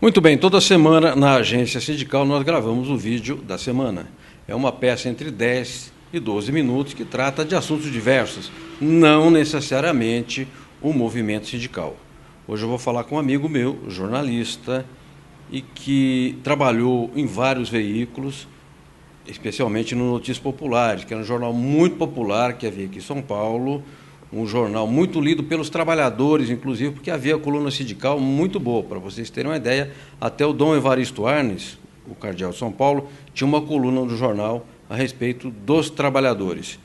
Muito bem, toda semana na Agência Sindical nós gravamos o vídeo da semana. É uma peça entre 10 e 12 minutos que trata de assuntos diversos, não necessariamente o movimento sindical. Hoje eu vou falar com um amigo meu, jornalista, e que trabalhou em vários veículos, especialmente no Notícias Populares, que era um jornal muito popular que havia aqui em São Paulo, um jornal muito lido pelos trabalhadores, inclusive, porque havia coluna sindical muito boa. Para vocês terem uma ideia, até o Dom Evaristo Arnes, o cardeal de São Paulo, tinha uma coluna do jornal a respeito dos trabalhadores.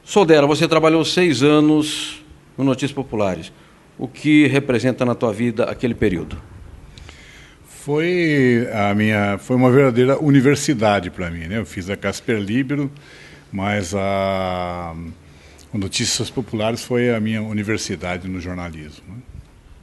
Soldera, você trabalhou 6 anos no Notícias Populares. O que representa na tua vida aquele período? Foi uma verdadeira universidade para mim, né? Eu fiz a Casper Libero, mas o Notícias Populares foi a minha universidade no jornalismo, né?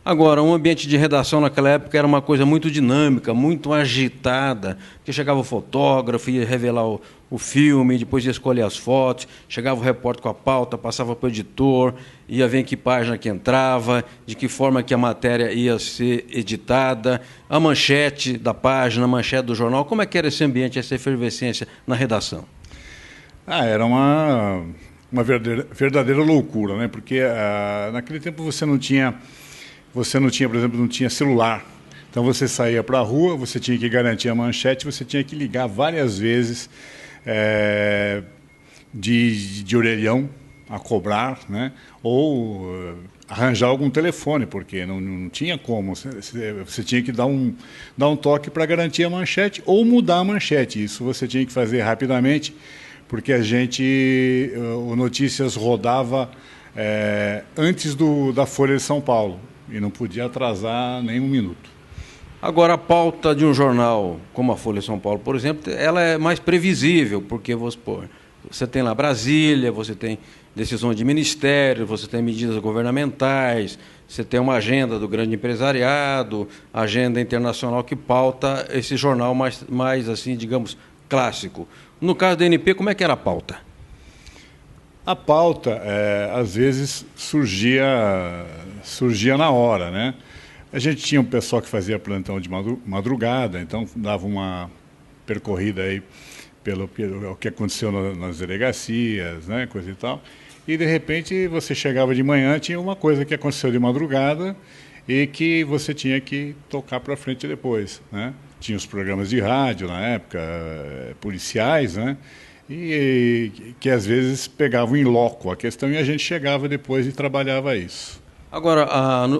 Agora, um ambiente de redação naquela época era uma coisa muito dinâmica, muito agitada, porque chegava o fotógrafo, ia revelar o filme, depois ia escolher as fotos, chegava o repórter com a pauta, passava para o editor, ia ver em que página que entrava, de que forma que a matéria ia ser editada, a manchete da página, a manchete do jornal. Como é que era esse ambiente, essa efervescência na redação? Era uma verdadeira loucura, né? Porque naquele tempo você não tinha, por exemplo, não tinha celular. Então você saía para a rua, você tinha que garantir a manchete, você tinha que ligar várias vezes de orelhão a cobrar, né? Ou arranjar algum telefone, porque não tinha como. Você tinha que dar um toque para garantir a manchete ou mudar a manchete. Isso você tinha que fazer rapidamente, porque o Notícias rodava antes da Folha de São Paulo e não podia atrasar nem um minuto. Agora, a pauta de um jornal como a Folha de São Paulo, por exemplo, ela é mais previsível, porque você tem lá Brasília, você tem decisões de ministério, você tem medidas governamentais, você tem uma agenda do grande empresariado, agenda internacional que pauta esse jornal mais assim, digamos, clássico. No caso da NP, como é que era a pauta? A pauta, às vezes, surgia na hora, né? A gente tinha um pessoal que fazia plantão de madrugada, então dava uma percorrida aí pelo que aconteceu nas delegacias, né, coisa e tal. E, de repente, você chegava de manhã, tinha uma coisa que aconteceu de madrugada e que você tinha que tocar para frente depois, né? Tinha os programas de rádio, na época, policiais, né? E que, às vezes, pegavam em loco a questão e a gente chegava depois e trabalhava isso. Agora,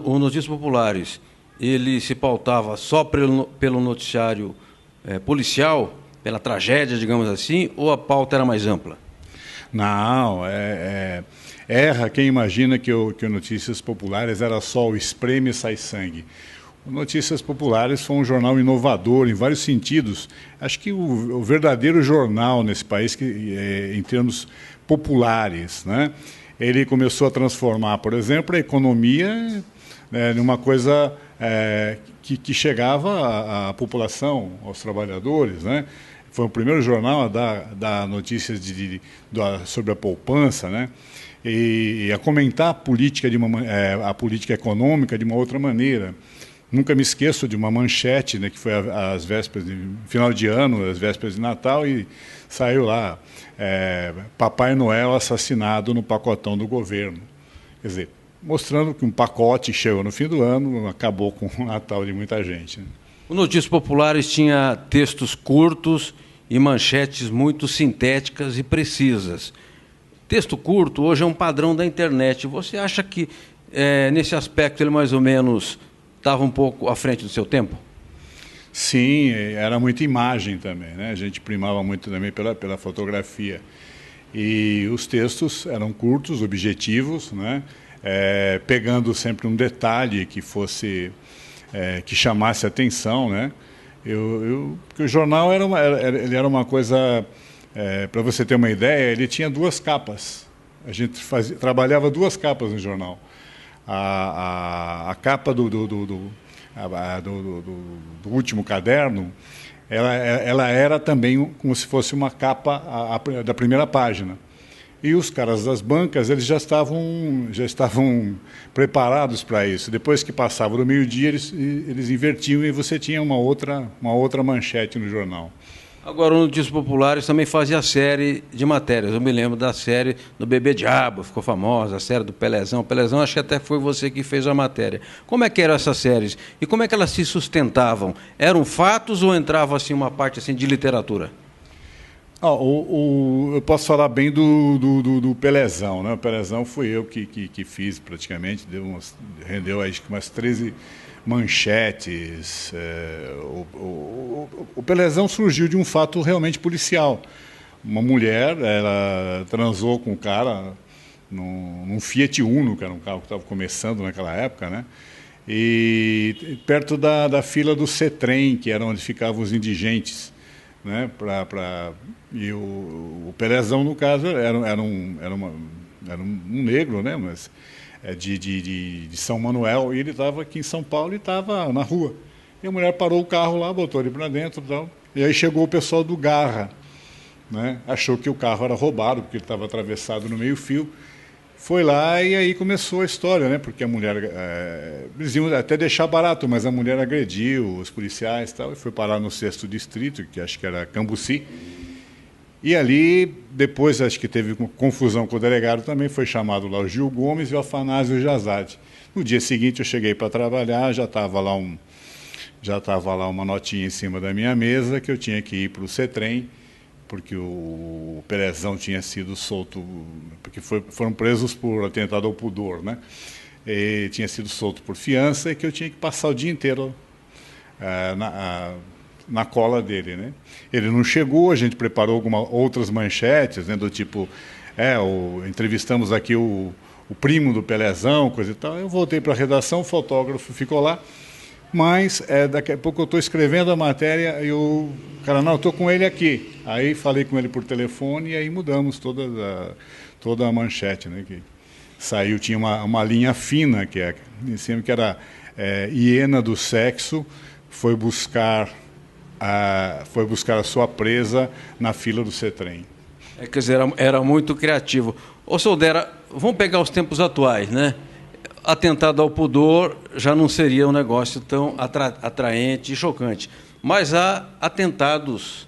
o Notícias Populares, ele se pautava só pelo noticiário policial, pela tragédia, digamos assim, ou a pauta era mais ampla? Não, erra quem imagina que o Notícias Populares era só o espreme e sai sangue. O Notícias Populares foi um jornal inovador em vários sentidos. Acho que o verdadeiro jornal nesse país, em termos populares, né? Ele começou a transformar, por exemplo, a economia numa coisa que chegava à população, aos trabalhadores, né? Foi o primeiro jornal a dar notícias sobre a poupança, né? E a comentar a política econômica de uma outra maneira. Nunca me esqueço de uma manchete, né, que foi às vésperas final de ano, às vésperas de Natal, e saiu lá, Papai Noel assassinado no pacotão do governo. Quer dizer, mostrando que um pacote chegou no fim do ano, acabou com o Natal de muita gente, né? O Notícias Populares tinha textos curtos e manchetes muito sintéticas e precisas. Texto curto hoje é um padrão da internet. Você acha que, nesse aspecto, ele mais ou menos estava um pouco à frente do seu tempo? Sim, era muita imagem também, né? A gente primava muito também pela fotografia. E os textos eram curtos, objetivos, né? Pegando sempre um detalhe que fosse que chamasse atenção, né? Porque o jornal ele era uma coisa, para você ter uma ideia, ele tinha 2 capas. A gente trabalhava 2 capas no jornal. A capa do último caderno, ela era também como se fosse uma capa da primeira página. E os caras das bancas, eles já estavam preparados para isso. Depois que passava do meio-dia, eles invertiam e você tinha uma outra manchete no jornal. Agora, o Notícias Populares também fazia série de matérias. Eu me lembro da série do Bebê Diabo, ficou famosa, a série do Pelezão. Pelezão, acho que até foi você que fez a matéria. Como é que eram essas séries? E como é que elas se sustentavam? Eram fatos ou entrava assim, uma parte assim, de literatura? Eu posso falar bem do Pelezão, né? O Pelezão fui eu que fiz praticamente, rendeu acho que umas 13 manchetes. O Pelezão surgiu de um fato realmente policial. Uma mulher, ela transou com um cara num Fiat Uno, que era um carro que estava começando naquela época, né? E perto da fila do CETREM, que era onde ficavam os indigentes, né? E o Pelezão, no caso, era um negro, né? Mas de São Manuel, e ele estava aqui em São Paulo e estava na rua. E a mulher parou o carro lá, botou ele para dentro e tal. E aí chegou o pessoal do Garra, né? Achou que o carro era roubado, porque ele estava atravessado no meio-fio. Foi lá e aí começou a história, né? Porque a mulher, eles iam até deixar barato, mas a mulher agrediu os policiais e tal, e foi parar no 6º distrito, que acho que era Cambuci. E ali, depois, acho que teve confusão com o delegado também, foi chamado lá o Gil Gomes e o Afanásio Jazade. No dia seguinte eu cheguei para trabalhar, já estava lá uma notinha em cima da minha mesa que eu tinha que ir para o CETREM, porque o Pelezão tinha sido solto, porque foram presos por atentado ao pudor, né? E tinha sido solto por fiança e que eu tinha que passar o dia inteiro na cola dele, né? Ele não chegou, a gente preparou outras manchetes, né, do tipo, entrevistamos aqui o primo do Pelezão, coisa e tal. Eu voltei para a redação, o fotógrafo ficou lá, mas daqui a pouco eu estou escrevendo a matéria e o cara, não, eu estou com ele aqui. Aí falei com ele por telefone e aí mudamos toda a manchete, né, que saiu, tinha uma linha fina, em cima, que era hiena do sexo, foi buscar a sua presa na fila do CETREM. Quer dizer, era muito criativo. Ô, Soldera, vamos pegar os tempos atuais, né? Atentado ao pudor já não seria um negócio tão atraente e chocante. Mas há atentados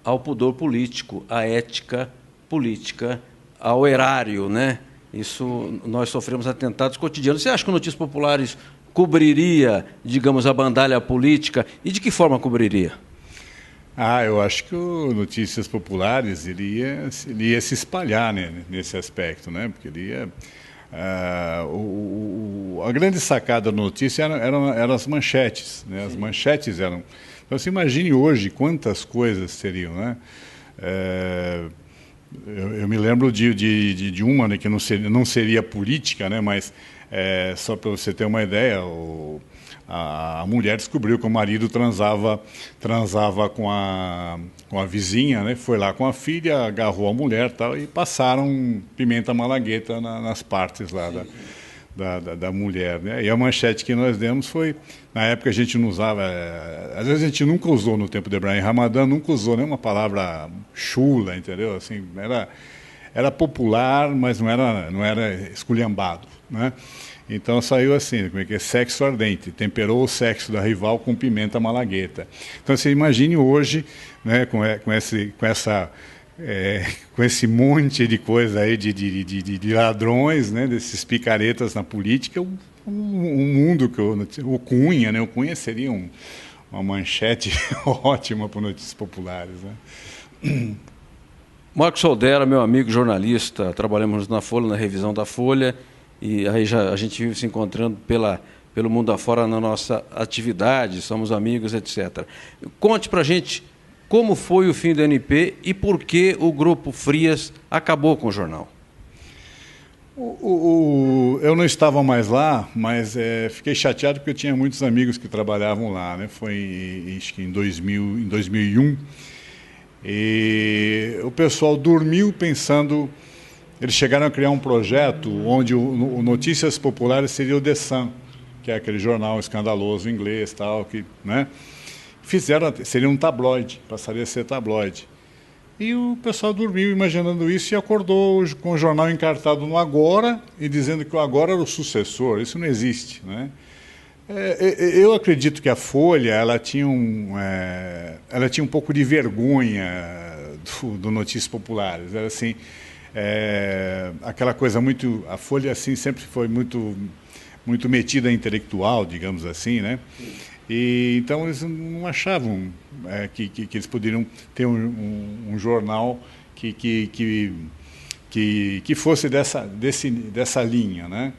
ao pudor político, à ética política, ao erário, né? Isso, nós sofremos atentados cotidianos. Você acha que o Notícias Populares cobriria, digamos, a bandalha política? E de que forma cobriria? Eu acho que o Notícias Populares ele ia se espalhar, né, nesse aspecto, né? Porque ele ia... a grande sacada da notícia eram as manchetes, né? As manchetes eram... Então, você imagine hoje quantas coisas seriam, né? Eu me lembro de uma, né, que não seria política, né, mas só para você ter uma ideia, a mulher descobriu que o marido transava com a vizinha, né, foi lá com a filha, agarrou a mulher tal, e passaram pimenta malagueta nas partes lá da mulher, né? E a manchete que nós demos foi, na época a gente não usava, às vezes a gente nunca usou no tempo de Ibrahim Ramadan, nunca usou nenhuma palavra chula, entendeu? Assim, era popular, mas não era esculhambado, né? Então saiu assim, como é que é? Sexo ardente, temperou o sexo da rival com pimenta malagueta. Então você imagine hoje, né, com esse monte de coisa aí de ladrões, né, desses picaretas na política, um mundo que o Cunha, né, o Cunha seria uma manchete ótima para Notícias Populares, né? Marcos Soldera, meu amigo jornalista, trabalhamos na Folha, na revisão da Folha, e aí a gente vive se encontrando pelo mundo afora na nossa atividade, somos amigos, etc. Conte para a gente como foi o fim do NP e por que o Grupo Frias acabou com o jornal. Eu não estava mais lá, mas fiquei chateado porque eu tinha muitos amigos que trabalhavam lá, né? Foi acho que em 2001. E o pessoal dormiu pensando... Eles chegaram a criar um projeto onde o Notícias Populares seria o The Sun, que é aquele jornal escandaloso inglês, tal, que, né? Seria um tabloide, passaria a ser tabloide. E o pessoal dormiu imaginando isso e acordou com o jornal encartado no Agora e dizendo que o Agora era o sucessor. Isso não existe, né? Eu acredito que a Folha ela tinha um pouco de vergonha do Notícias Populares. Era assim, aquela coisa muito... A Folha assim, sempre foi muito metida intelectual, digamos assim, né? E, então eles não achavam que eles poderiam ter um jornal que fosse dessa linha, né?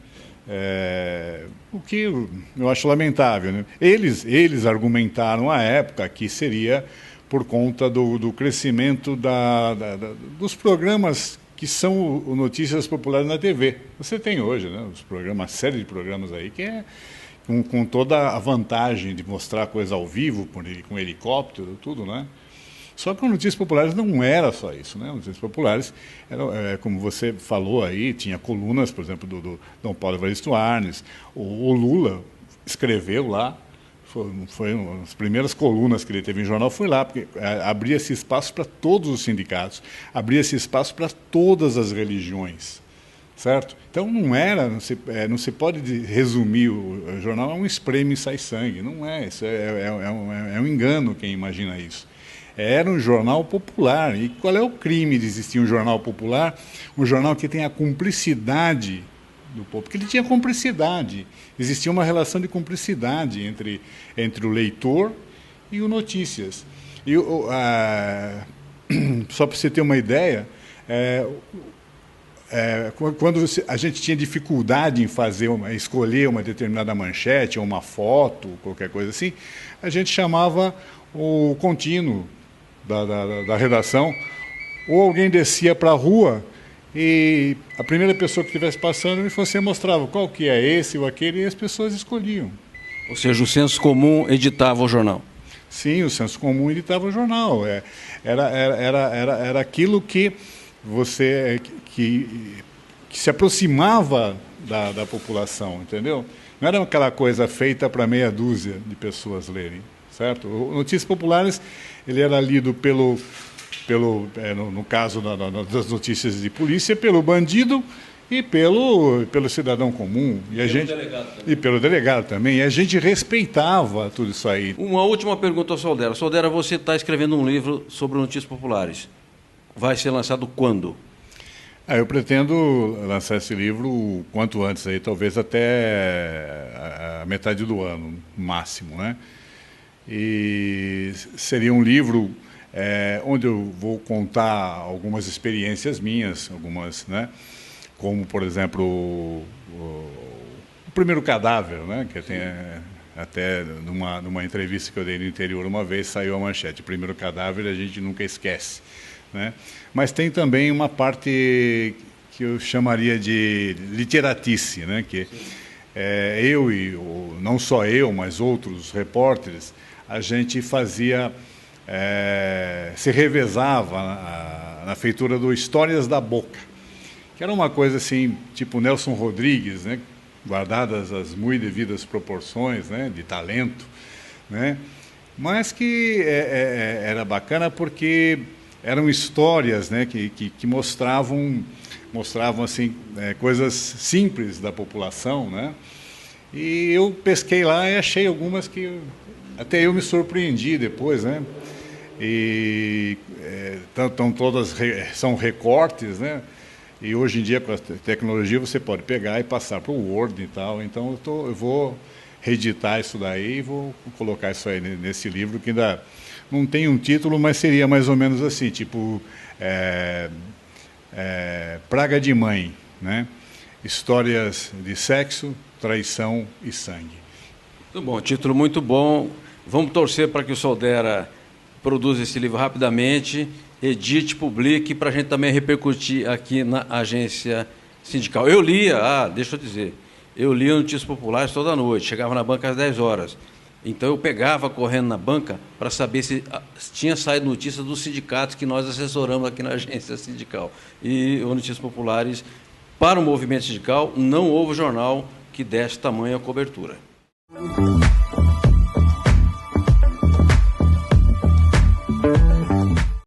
O que eu acho lamentável, né? Eles argumentaram à época que seria por conta do crescimento dos programas que são o Notícias Populares na TV. Você tem hoje, né, uma série de programas aí que com toda a vantagem de mostrar coisa ao vivo, com helicóptero, tudo, né? Só que o Notícias Populares não era só isso, né? Notícias Populares, como você falou aí, tinha colunas, por exemplo, do Dom Paulo Evaristo Arnes, o Lula escreveu lá, foi uma das primeiras colunas que ele teve em jornal, foi lá, porque abria-se espaço para todos os sindicatos, abria-se espaço para todas as religiões, certo? Então não se pode resumir o jornal a um espreme e sai sangue, não é, isso é um engano quem imagina isso. Era um jornal popular. E qual é o crime de existir um jornal popular? Um jornal que tem a cumplicidade do povo. Porque ele tinha cumplicidade. Existia uma relação de cumplicidade entre o leitor e o Notícias. E, só para você ter uma ideia, quando a gente tinha dificuldade em escolher uma determinada manchete ou uma foto, qualquer coisa assim, a gente chamava o contínuo da redação, ou alguém descia para a rua e a primeira pessoa que estivesse passando, você mostrava qual que é esse ou aquele, e as pessoas escolhiam. Ou seja, o senso comum editava o jornal. Sim, o senso comum editava o jornal. Era aquilo que se aproximava da população, entendeu? Não era aquela coisa feita para meia dúzia de pessoas lerem. Certo? O Notícias Populares ele era lido no caso das notícias de polícia, pelo bandido e pelo cidadão comum. E pelo delegado também. E a gente respeitava tudo isso aí. Uma última pergunta ao Soldera. Soldera, você está escrevendo um livro sobre Notícias Populares. Vai ser lançado quando? Eu pretendo lançar esse livro o quanto antes, aí, talvez até a metade do ano, máximo, né? E seria um livro onde eu vou contar algumas experiências minhas, né? Como, por exemplo, o primeiro cadáver, né? Que tem até numa entrevista que eu dei no interior uma vez, saiu a manchete: o primeiro cadáver a gente nunca esquece, né? Mas tem também uma parte que eu chamaria de literatice, né? Que eu e não só eu, mas outros repórteres, a gente se revezava na feitura do Histórias da Boca, que era uma coisa assim, tipo Nelson Rodrigues, né? Guardadas as muito devidas proporções, né? De talento, né? Mas que era bacana porque eram histórias, né? Que mostravam assim, coisas simples da população, né? E eu pesquei lá e achei algumas que até eu me surpreendi depois, né? E todas são recortes, né? E hoje em dia, com a tecnologia, você pode pegar e passar para o Word e tal. Então, eu vou reeditar isso daí e vou colocar isso aí nesse livro, que ainda não tem um título, mas seria mais ou menos assim, tipo Praga de Mãe, né? Histórias de sexo, traição e sangue. Muito bom, título muito bom. Vamos torcer para que o Soldera produza esse livro rapidamente, edite, publique, para a gente também repercutir aqui na agência sindical. Eu lia, deixa eu dizer, eu lia Notícias Populares toda noite, chegava na banca às 10 horas. Então eu pegava correndo na banca para saber se tinha saído notícia dos sindicatos que nós assessoramos aqui na agência sindical. E o Notícias Populares, para o movimento sindical, não houve jornal que desse tamanha cobertura.